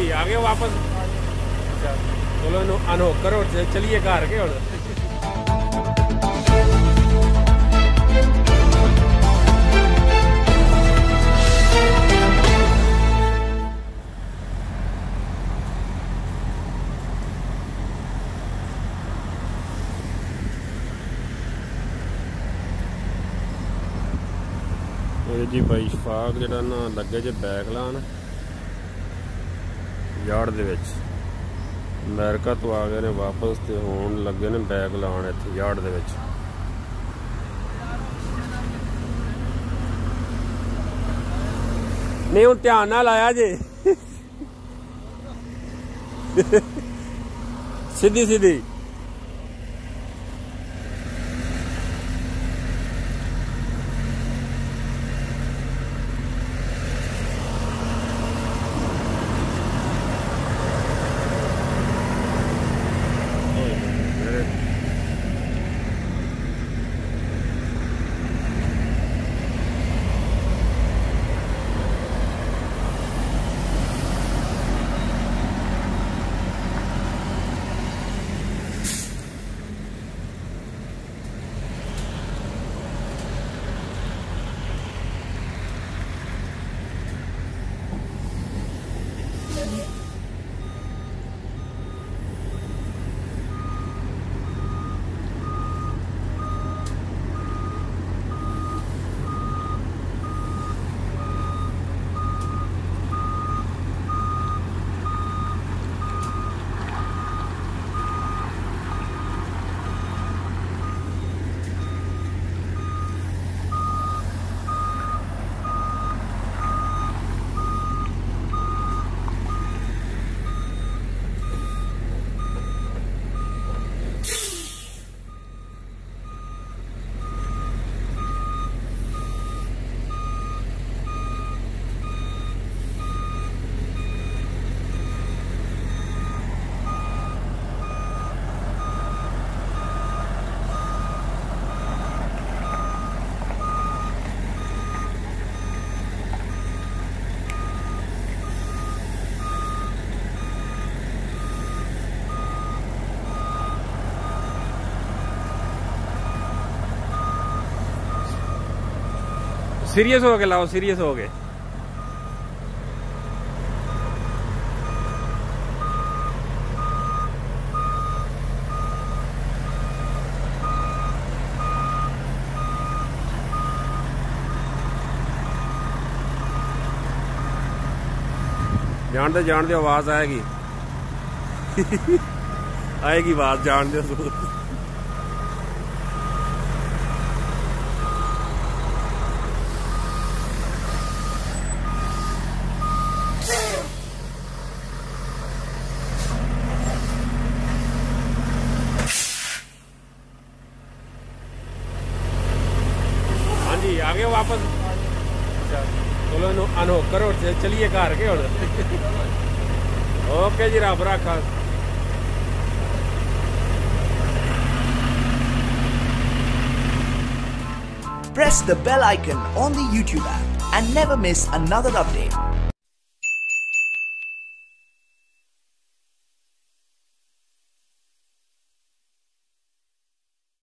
जी आ गए वापस। अच्छा चलो अनहोक करो, चलिए घर के और जी भाई शफाक जिहड़ा ना लगे जे बैग लान यार्ड दे विच। अमेरिका तो आ गए ने वापस ते हुण लगे ने बैग लान इत्थे यार्ड दे विच। नहीं हुण ध्यान नाल आया जे सीधी सीधी सीरियस हो गए लाओ, सीरियस हो गए। जान दे आवाज आएगी आएगी आवाज, जान दे। आ गए वापस। अच्छा चलो अनहोक करो, चलिए घर के और ओके जी, रब रखा। Press the bell icon on the YouTube app and never miss another update.